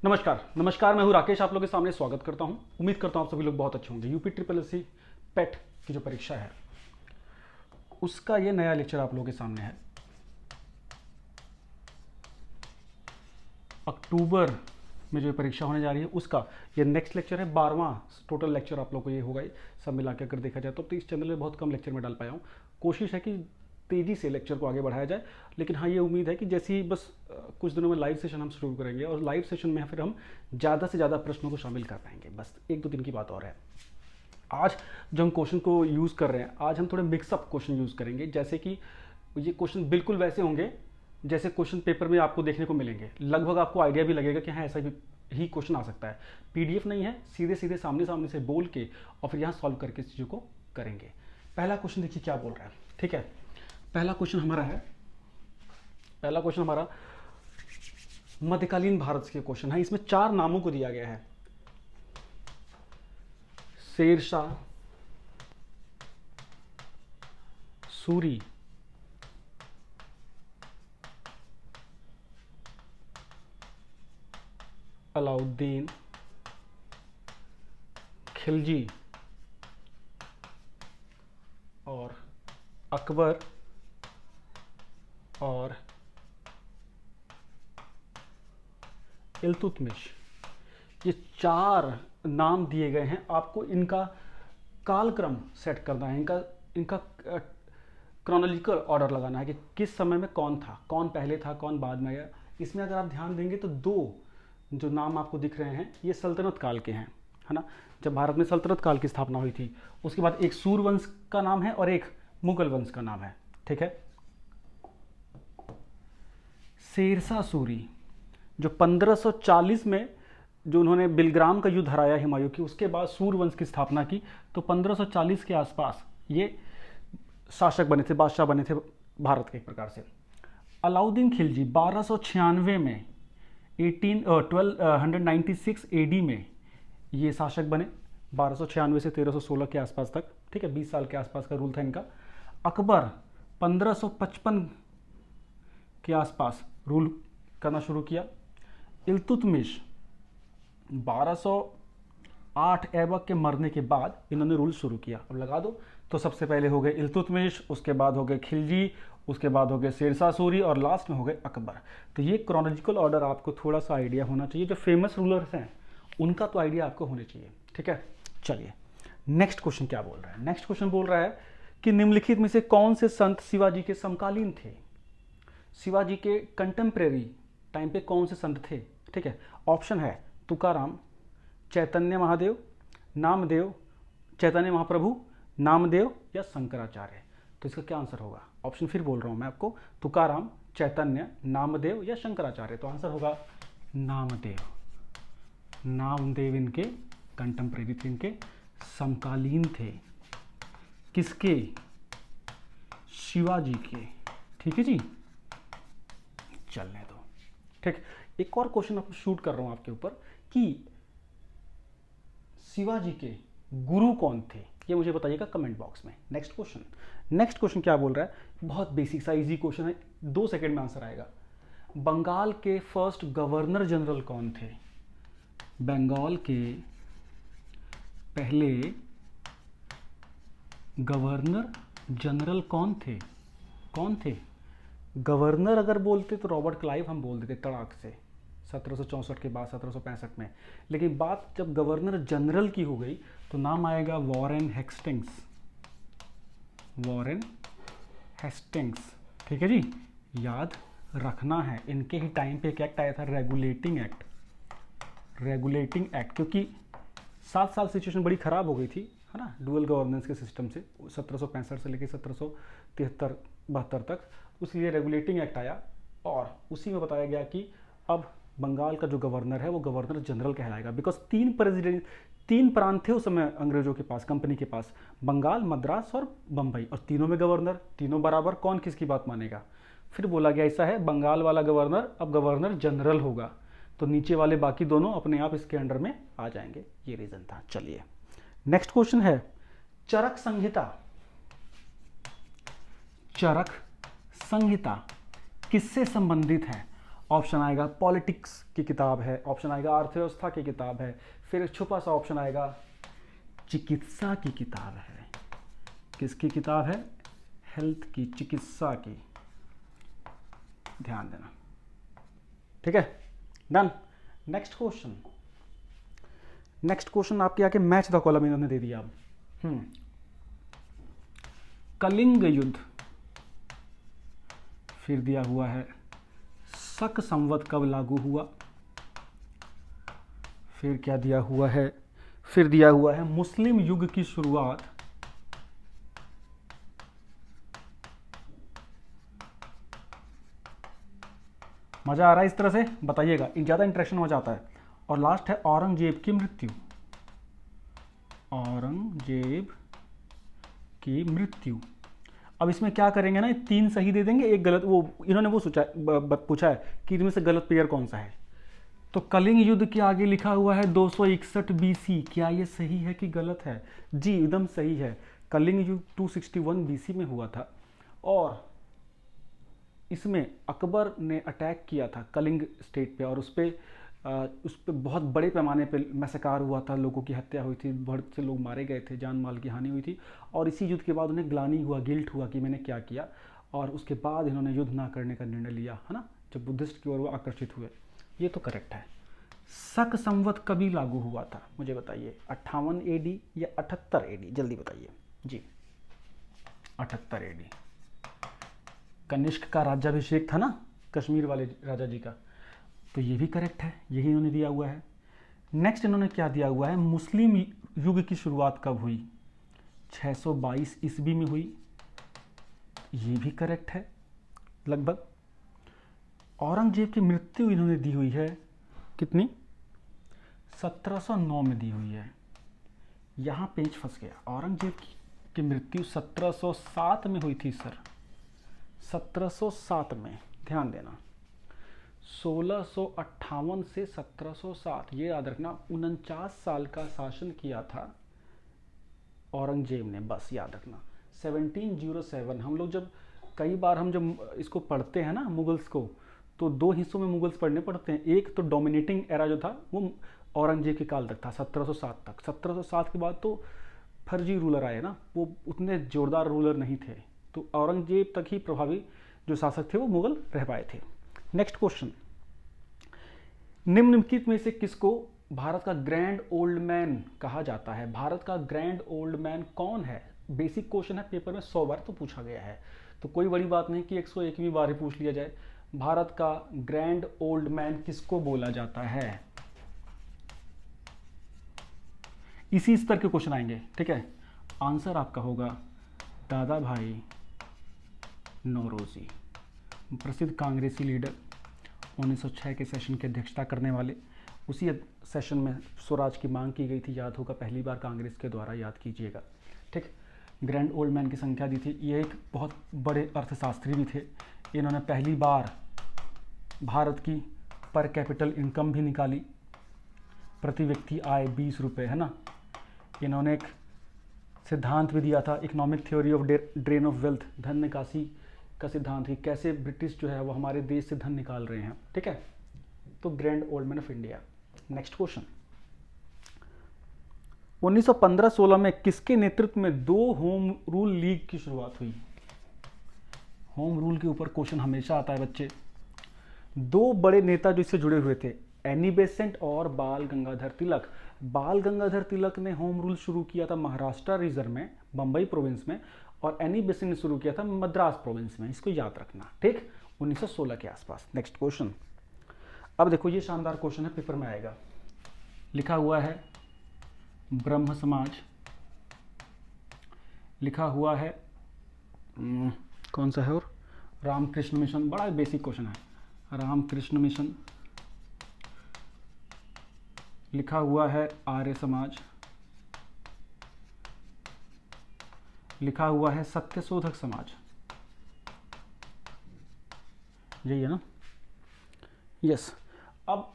नमस्कार, मैं हूं राकेश, आप लोगों के सामने स्वागत करता हूं। उम्मीद करता हूं आप सभी लोग बहुत अच्छे होंगे। यूपी ट्रिपल एस सी पेट की जो परीक्षा है उसका ये नया लेक्चर आप लोगों के सामने है। अक्टूबर में जो परीक्षा होने जा रही है उसका ये नेक्स्ट लेक्चर है, 12वां टोटल लेक्चर आप लोग को ये होगा। सब मिला के अगर देखा जाए तो इस चैनल में बहुत कम लेक्चर में डाल पाया हूँ। कोशिश है कि तेज़ी से लेक्चर को आगे बढ़ाया जाए, लेकिन हाँ ये उम्मीद है कि जैसे ही बस कुछ दिनों में लाइव सेशन हम शुरू करेंगे और लाइव सेशन में फिर हम ज़्यादा से ज़्यादा प्रश्नों को शामिल कर पाएंगे। बस एक दो दिन की बात और है। आज जो हम क्वेश्चन को यूज़ कर रहे हैं, आज हम थोड़े मिक्सअप क्वेश्चन यूज़ करेंगे। जैसे कि ये क्वेश्चन बिल्कुल वैसे होंगे जैसे क्वेश्चन पेपर में आपको देखने को मिलेंगे। लगभग आपको आइडिया भी लगेगा कि हाँ ऐसा ही क्वेश्चन आ सकता है। पीडीएफ नहीं है, सीधे सीधे सामने सामने से बोल के और फिर यहाँ सॉल्व करके इस चीज़ों को करेंगे। पहला क्वेश्चन देखिए क्या बोल रहा है, ठीक है। पहला क्वेश्चन हमारा मध्यकालीन भारत के क्वेश्चन है। इसमें 4 नामों को दिया गया है: शेरशाह, सूरी, अलाउद्दीन खिलजी और अकबर और इल्तुतमिश। ये 4 नाम दिए गए हैं। आपको इनका कालक्रम सेट करना है, इनका क्रोनोलॉजिकल ऑर्डर लगाना है कि किस समय में कौन था, कौन पहले था, कौन बाद में आया। इसमें अगर आप ध्यान देंगे तो 2 जो नाम आपको दिख रहे हैं ये सल्तनत काल के हैं, है ना। जब भारत में सल्तनत काल की स्थापना हुई थी उसके बाद एक सूर्यवंश का नाम है और एक मुगल वंश का नाम है, ठीक है। शेरशाह सूरी जो 1540 में जो उन्होंने बिलग्राम का युद्ध हराया हुमायूं की, उसके बाद सूर्यवंश की स्थापना की, तो 1540 के आसपास ये शासक बने थे, बादशाह बने थे भारत के एक प्रकार से। अलाउद्दीन खिलजी 1296 में 1296 एडी में ये शासक बने, 1296 से 1316 के आसपास तक, ठीक है। 20 साल के आसपास का रूल था इनका। अकबर 1555 के आसपास रूल करना शुरू किया। इल्तुतमिश 1208 ऐबक के मरने के बाद इन्होंने रूल शुरू किया। अब लगा दो, तो सबसे पहले हो गए इल्तुतमिश, उसके बाद हो गए खिलजी, उसके बाद हो गए शेरशाह सूरी और लास्ट में हो गए अकबर। तो ये क्रोनोलॉजिकल ऑर्डर आपको थोड़ा सा आइडिया होना चाहिए। जो फेमस रूलर्स हैं उनका तो आइडिया आपको होना चाहिए, ठीक है। चलिए नेक्स्ट क्वेश्चन क्या बोल रहा है। नेक्स्ट क्वेश्चन बोल रहा है कि निम्नलिखित में से कौन से संत शिवाजी के समकालीन थे। शिवाजी के कंटेम्प्रेरी टाइम पे कौन से संत थे, ठीक है। ऑप्शन है तुकाराम, चैतन्य महादेव, नामदेव, चैतन्य महाप्रभु, नामदेव या शंकराचार्य। तो इसका क्या आंसर होगा? ऑप्शन फिर बोल रहा हूं मैं आपको, तुकाराम, चैतन्य, नामदेव या शंकराचार्य। तो आंसर होगा नामदेव। नामदेव इनके कंटेम्प्रेरी थे, इनके समकालीन थे। किसके? शिवाजी के, ठीक है जी। चलने दो, ठीक। एक और क्वेश्चन आपको शूट कर रहा हूं आपके ऊपर कि शिवाजी के गुरु कौन थे, ये मुझे बताइएगा कमेंट बॉक्स में। नेक्स्ट क्वेश्चन क्या बोल रहा है? बहुत बेसिक सा इजी क्वेश्चन है, 2 सेकंड में आंसर आएगा। बंगाल के फर्स्ट गवर्नर जनरल कौन थे? बंगाल के पहले गवर्नर जनरल कौन थे? गवर्नर अगर बोलते तो रॉबर्ट क्लाइव हम बोल देते तड़ाक से 1764 के बाद 1765 में। लेकिन बात जब गवर्नर जनरल की हो गई तो नाम आएगा वॉरेन हेस्टिंग्स, ठीक है जी। याद रखना है, इनके ही टाइम पे एक एक्ट आया था, रेगुलेटिंग एक्ट, क्योंकि 7 साल सिचुएशन बड़ी ख़राब हो गई थी, है ना, डुअल गवर्नेंस के सिस्टम से 1765 से लेकर 1773-72 तक। उसलिए रेगुलेटिंग एक्ट आया और उसी में बताया गया कि अब बंगाल का जो गवर्नर है वो गवर्नर जनरल कहलाएगा। बिकॉज 3 प्रांत थे उस समय अंग्रेजों के पास, कंपनी के पास, बंगाल, मद्रास और बम्बई, और तीनों में गवर्नर, तीनों बराबर, कौन किसकी बात मानेगा। फिर बोला गया ऐसा है, बंगाल वाला गवर्नर अब गवर्नर जनरल होगा, तो नीचे वाले बाकी दोनों अपने आप इसके अंडर में आ जाएंगे। ये रीजन था। चलिए नेक्स्ट क्वेश्चन है, चरक संहिता किससे संबंधित है? ऑप्शन आएगा पॉलिटिक्स की किताब है, ऑप्शन आएगा अर्थव्यवस्था की किताब है, फिर एक छुपा सा ऑप्शन आएगा चिकित्सा की किताब है। किसकी किताब है? हेल्थ की, चिकित्सा की। ध्यान देना, ठीक है, done. Next question, next question आपके आके मैच द कॉलम इन्होंने दे दिया। कलिंग युद्ध, फिर दिया हुआ है शक संवत कब लागू हुआ, फिर क्या दिया हुआ है, फिर दिया हुआ है मुस्लिम युग की शुरुआत मजा आ रहा है इस तरह से? बताइएगा, ज़्यादा इंटरेक्शन हो जाता है। और लास्ट है औरंगजेब की मृत्यु, औरंगजेब की मृत्यु। अब इसमें क्या करेंगे ना, 3 सही दे देंगे, एक गलत। वो इन्होंने वो पूछा है कि इनमें से गलत पेयर कौन सा है। तो कलिंग युद्ध के आगे लिखा हुआ है 261 बीसी, क्या ये सही है कि गलत है? जी एकदम सही है। कलिंग युद्ध 261 बीसी में हुआ था और इसमें अकबर ने अटैक किया था कलिंग स्टेट पे और उस पर बहुत बड़े पैमाने पे मैसेकार हुआ था, लोगों की हत्या हुई थी, बहुत से लोग मारे गए थे, जान माल की हानि हुई थी। और इसी युद्ध के बाद उन्हें ग्लानि हुआ, गिल्ट हुआ कि मैंने क्या किया, और उसके बाद इन्होंने युद्ध ना करने का निर्णय लिया, है ना, जब बुद्धिस्ट की ओर वो आकर्षित हुए। ये तो करेक्ट है। शक संवत कभी लागू हुआ था, मुझे बताइए, 58 AD या 78 AD? जल्दी बताइए जी। 78 AD। कनिष्क का राज्याभिषेक था ना, कश्मीर वाले राजा जी का, तो ये भी करेक्ट है, यही इन्होंने दिया हुआ है। नेक्स्ट इन्होंने क्या दिया हुआ है, मुस्लिम युग की शुरुआत कब हुई? 622 ईस्वी में हुई, ये भी करेक्ट है लगभग। औरंगजेब की मृत्यु इन्होंने दी हुई है कितनी? 1709 में दी हुई है। यहाँ पेच फंस गया, औरंगजेब की मृत्यु 1707 में हुई थी सर, 1707 में, ध्यान देना। 1658 से 1707, ये याद रखना, 49 साल का शासन किया था औरंगजेब ने, बस याद रखना। 1707, हम लोग जब कई बार हम जब इसको पढ़ते हैं ना मुगल्स को, तो 2 हिस्सों में मुगल्स पढ़ने पड़ते हैं। एक तो डोमिनेटिंग एरा जो था वो औरंगजेब के काल तक था, 1707 तक। 1707 के बाद तो फर्जी रूलर आए ना, वो उतने जोरदार रूलर नहीं थे, तो औरंगजेब तक ही प्रभावी जो शासक थे वो मुगल रह पाए थे। नेक्स्ट क्वेश्चन, निम्नलिखित में से किसको भारत का ग्रैंड ओल्ड मैन कहा जाता है? भारत का ग्रैंड ओल्ड मैन कौन है? बेसिक क्वेश्चन है, पेपर में 100 बार तो पूछा गया है, तो कोई बड़ी बात नहीं कि 101वीं बार ही पूछ लिया जाए। भारत का ग्रैंड ओल्ड मैन किसको बोला जाता है? इसी स्तर के क्वेश्चन आएंगे, ठीक है। आंसर आपका होगा दादा भाई नौरोजी, प्रसिद्ध कांग्रेसी लीडर, 1906 के सेशन की अध्यक्षता करने वाले। उसी सेशन में स्वराज की मांग की गई थी, याद होगा, पहली बार कांग्रेस के द्वारा, याद कीजिएगा, ठीक। ग्रैंड ओल्ड मैन की संख्या दी थी। ये एक बहुत बड़े अर्थशास्त्री भी थे। इन्होंने पहली बार भारत की पर कैपिटल इनकम भी निकाली, प्रति व्यक्ति आय 20 रुपये, है ना। इन्होंने एक सिद्धांत भी दिया था, economic theory of drain of wealth, धन निकासी का सिद्धांत ही, कैसे ब्रिटिश जो है वो हमारे देश से धन निकाल रहे हैं, ठीक है। तो grand old man of India. Next question, 1915-16 में किसके नेतृत्व में 2 होम रूल लीग की शुरुआत हुई? होम रूल के ऊपर क्वेश्चन हमेशा आता है बच्चे। 2 बड़े नेता जो इससे जुड़े हुए थे, एनी बेसेंट और बाल गंगाधर तिलक। बाल गंगाधर तिलक ने होम रूल शुरू किया था महाराष्ट्र रीजन में, बंबई प्रोविंस में, और एनी बेसेंट ने शुरू किया था मद्रास प्रोविंस में। इसको याद रखना, ठीक, 1916 के आसपास। नेक्स्ट क्वेश्चन, अब देखो ये शानदार क्वेश्चन है, पेपर में आएगा। लिखा हुआ है ब्रह्म समाज, लिखा हुआ है कौन सा है, और रामकृष्ण मिशन। बड़ा बेसिक क्वेश्चन है, रामकृष्ण मिशन। लिखा हुआ है आर्य समाज, लिखा हुआ है सत्यशोधक समाज, यही है ना, यस। अब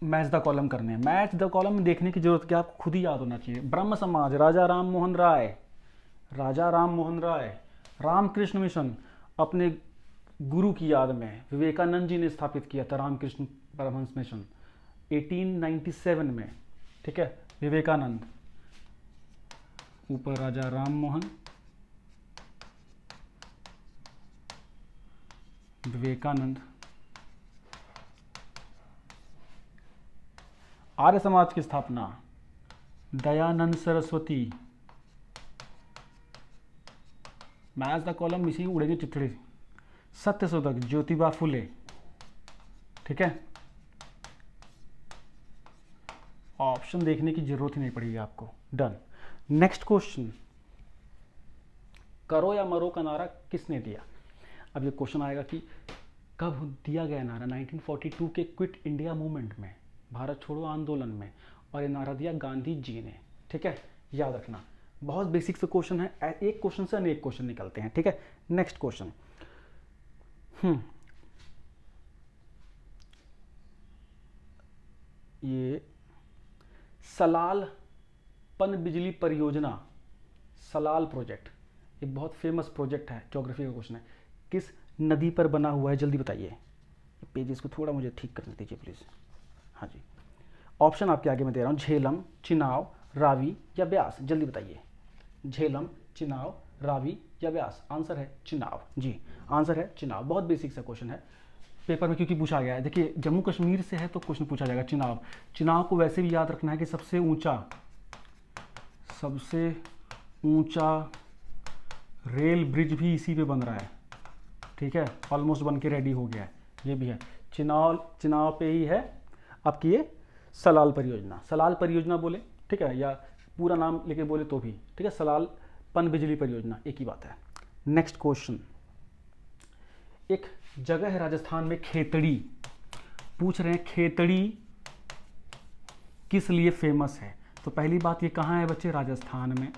मैच द कॉलम करने हैं। मैच द कॉलम में देखने की जरूरत क्या, आपको खुद ही याद होना चाहिए। ब्रह्म समाज, राजा राम मोहन राय, राजा राम मोहन राय। रामकृष्ण मिशन, अपने गुरु की याद में विवेकानंद जी ने स्थापित किया था रामकृष्ण परमहंस मिशन 1897 में। ठीक है, विवेकानंद, ऊपर राजा राम मोहन विवेकानंद। आर्य समाज की स्थापना Dayanand Saraswati. Match the column, इसी उड़ेंगे चिथड़े। सत्यशोधक ज्योतिबा फुले। ठीक है, ऑप्शन देखने की जरूरत ही नहीं पड़ेगी आपको। डन। नेक्स्ट क्वेश्चन, करो या मरो का नारा किसने दिया? अब ये क्वेश्चन आएगा कि कब दिया गया नारा? 1942 के क्विट इंडिया मूवमेंट में, भारत छोड़ो आंदोलन में, और ये नारा दिया गांधी जी ने। ठीक है, याद रखना, बहुत बेसिक से क्वेश्चन है, एक क्वेश्चन से अनेक क्वेश्चन निकलते हैं। ठीक है, नेक्स्ट क्वेश्चन, ये सलाल पन बिजली परियोजना, सलाल प्रोजेक्ट, एक बहुत फेमस प्रोजेक्ट है, ज्योग्राफी का क्वेश्चन है, किस नदी पर बना हुआ है? जल्दी बताइए। पेजेस को थोड़ा मुझे ठीक करने दीजिए प्लीज़। हाँ जी, ऑप्शन आपके आगे मैं दे रहा हूँ, झेलम, चिनाव, रावी या ब्यास। जल्दी बताइए, झेलम, चिनाव, रावी या ब्यास। आंसर है चिनाव। जी, आंसर है चिनाव। बहुत बेसिक सा क्वेश्चन है, पेपर में क्योंकि पूछा गया है। देखिए, जम्मू कश्मीर से है तो क्वेश्चन पूछा जाएगा चिनाव। चिनाव को वैसे भी याद रखना है कि सबसे ऊंचा रेल ब्रिज भी इसी पे बन रहा है। ठीक है, ऑलमोस्ट बन के रेडी हो गया है, ये भी है। चिनाव पे ही है आपकी ये सलाल परियोजना। सलाल परियोजना बोले, ठीक है, या पूरा नाम लेके बोले तो भी ठीक है, सलाल पन बिजली परियोजना, एक ही बात है। नेक्स्ट क्वेश्चन, एक जगह है राजस्थान में खेतड़ी, पूछ रहे हैं खेतड़ी किस लिए फेमस है? तो पहली बात, ये कहाँ है बच्चे? राजस्थान में।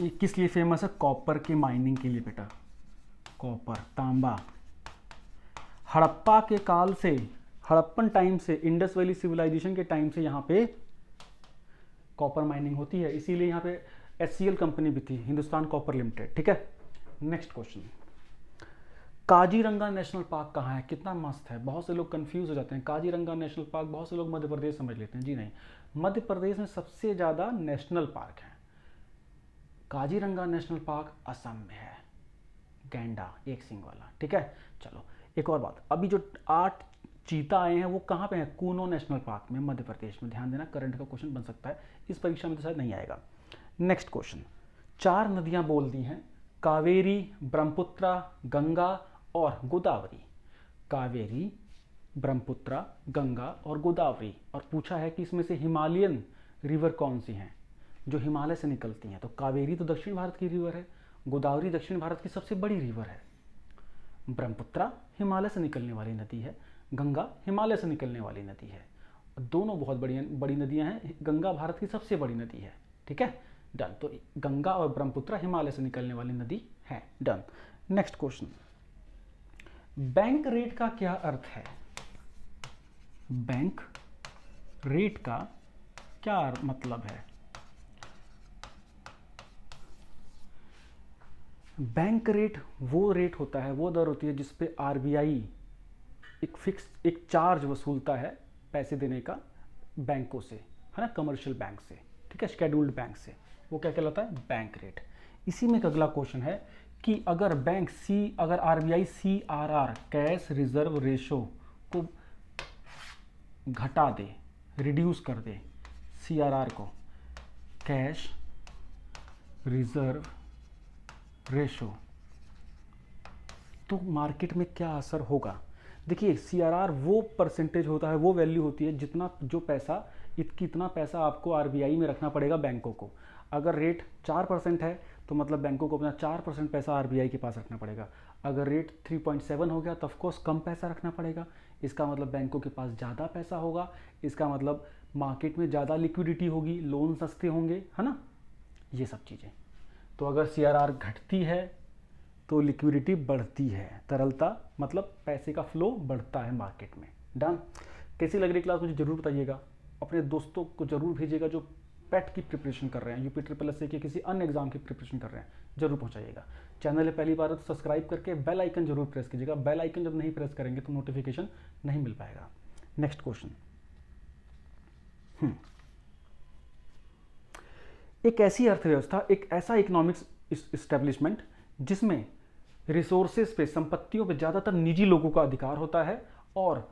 ये किस लिए फेमस है? कॉपर के माइनिंग के लिए बेटा, कॉपर, तांबा। हड़प्पा के काल से, हड़प्पन टाइम से, इंडस वैली सिविलाइजेशन के टाइम से यहाँ पे कॉपर माइनिंग होती है, इसीलिए यहाँ पे HCL कंपनी भी थी, हिंदुस्तान कॉपर लिमिटेड। ठीक है, next question, Kaziranga national park कहाँ है? कितना मस्त है, बहुत से लोग कंफ्यूज हो जाते हैं। काजीरंगा नेशनल पार्क, बहुत से लोग मध्य प्रदेश समझ लेते हैं, जी नहीं, मध्य प्रदेश में सबसे ज़्यादा नेशनल पार्क है। काजीरंगा नेशनल पार्क असम में है, गैंडा, एक सिंग वाला। ठीक है, चलो एक और बात, अभी जो 8 चीता आए हैं वो कहाँ पे हैं? कूनो नेशनल पार्क में, मध्य प्रदेश में। ध्यान देना, करंट का क्वेश्चन बन सकता है, इस परीक्षा में तो शायद नहीं आएगा। नेक्स्ट क्वेश्चन, 4 नदियाँ बोल दी हैं, कावेरी, ब्रह्मपुत्रा, गंगा और गोदावरी। कावेरी, ब्रह्मपुत्रा, गंगा और गोदावरी, और पूछा है कि इसमें से हिमालयन रिवर कौन सी हैं, जो हिमालय से निकलती हैं? तो कावेरी तो दक्षिण भारत की रिवर है, गोदावरी दक्षिण भारत की सबसे बड़ी रिवर है, ब्रह्मपुत्रा हिमालय से निकलने वाली नदी है, गंगा हिमालय से निकलने वाली नदी है। दोनों बहुत बड़ी नदियां हैं, गंगा भारत की सबसे बड़ी नदी है। ठीक है, डन। तो गंगा और ब्रह्मपुत्रा हिमालय से निकलने वाली नदी है। Done. Next question, bank rate का क्या अर्थ है? बैंक रेट का क्या मतलब है? बैंक रेट वो रेट होता है, वो दर होती है जिस पे RBI एक चार्ज वसूलता है पैसे देने का बैंकों से, है ना, कमर्शियल बैंक से, ठीक है, शेड्यूल्ड बैंक से। वो क्या कहलाता है? Bank rate. इसी में एक अगला क्वेश्चन है कि अगर अगर RBI CRR, cash reserve ratio को घटा दे, रिड्यूस कर दे, CRR को, कैश रिजर्व रेशो, तो मार्केट में क्या असर होगा? देखिए, CRR वो परसेंटेज होता है, वो वैल्यू होती है जितना जो पैसा इतना पैसा आपको RBI में रखना पड़ेगा बैंकों को। अगर रेट 4% है तो मतलब बैंकों को अपना 4% पैसा RBI के पास रखना पड़ेगा। अगर रेट 3.7 हो गया तो ऑफकोर्स कम पैसा रखना पड़ेगा। इसका मतलब बैंकों के पास ज़्यादा पैसा होगा, इसका मतलब मार्केट में ज़्यादा लिक्विडिटी होगी, लोन सस्ते होंगे, है ना, ये सब चीज़ें। तो अगर CRR घटती है तो लिक्विडिटी बढ़ती है, तरलता मतलब पैसे का फ्लो बढ़ता है मार्केट में। डन। कैसी लग रही क्लास मुझे जरूर बताइएगा, अपने दोस्तों को जरूर भेजिएगा जो पेट की प्रिपरेशन कर रहे हैं, UP SSS के किसी अन्य एग्जाम की प्रिपरेशन कर रहे हैं, जरूर पहुंचाइएगा। चैनल है पहली बार है तो सब्सक्राइब करके बेल आइकन जरूर प्रेस कीजिएगा। बेल आइकन जब नहीं प्रेस करेंगे तो नोटिफिकेशन नहीं मिल पाएगा। नेक्स्ट क्वेश्चन, एक ऐसी अर्थव्यवस्था, एक ऐसा इकोनॉमिक्स इस्टेब्लिशमेंट जिसमें रिसोर्सेज पे, संपत्तियों पे ज़्यादातर निजी लोगों का अधिकार होता है और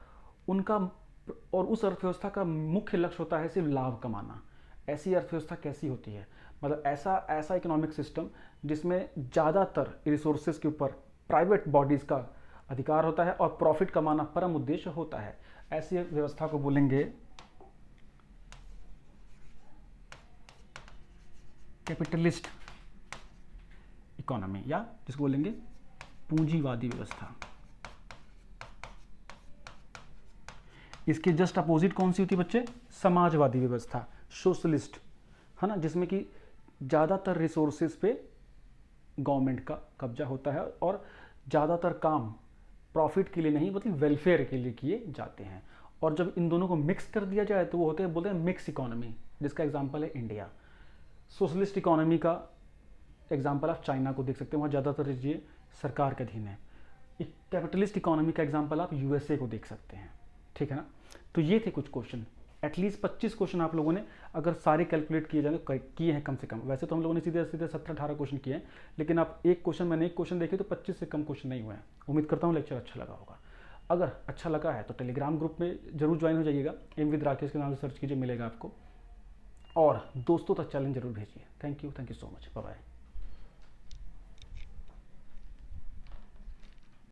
उस अर्थव्यवस्था का मुख्य लक्ष्य होता है सिर्फ लाभ कमाना। ऐसी अर्थव्यवस्था कैसी होती है? मतलब ऐसा इकोनॉमिक सिस्टम जिसमें ज़्यादातर रिसोर्सेज के ऊपर प्राइवेट बॉडीज़ का अधिकार होता है और प्रॉफिट कमाना परम उद्देश्य होता है। ऐसी व्यवस्था को बोलेंगे कैपिटलिस्ट इकोनॉमी, या जिसको बोलेंगे पूंजीवादी व्यवस्था। इसके जस्ट अपोजिट कौन सी होती है बच्चे? समाजवादी व्यवस्था, सोशलिस्ट, है ना, जिसमें कि ज़्यादातर रिसोर्सेज पे गवर्नमेंट का कब्जा होता है और ज़्यादातर काम प्रॉफिट के लिए नहीं मतलब वेलफेयर के लिए किए जाते हैं। और जब इन दोनों को मिक्स कर दिया जाए तो वो बोलते हैं मिक्स इकोनॉमी, जिसका एग्जांपल है इंडिया। सोशलिस्ट इकोनॉमी का एग्जांपल आप चाइना को देख सकते हैं, वहाँ ज़्यादातर ये सरकार के अधीन है। एक कैपिटलिस्ट इकोनॉमी का एग्जांपल आप यूएसए को देख सकते हैं, ठीक है ना। तो ये थे कुछ क्वेश्चन, एटलीस्ट 25 क्वेश्चन आप लोगों ने अगर सारे कैलकुलेट किए जाए तो किए हैं कम से कम। वैसे तो हम लोगों ने सीधे सीधे 17-18 क्वेश्चन किए हैं, लेकिन आप मैंने एक क्वेश्चन देखे तो 25 से कम क्वेश्चन नहीं हुए हैं। उम्मीद करता हूँ लेक्चर अच्छा लगा होगा। अगर अच्छा लगा है तो टेलीग्राम ग्रुप में जरूर ज्वाइन हो जाइएगा, एम विद राकेश के नाम से सर्च कीजिए, मिलेगा आपको। और दोस्तों तक चैलेंज जरूर भेजिए। Thank you so much, bye bye.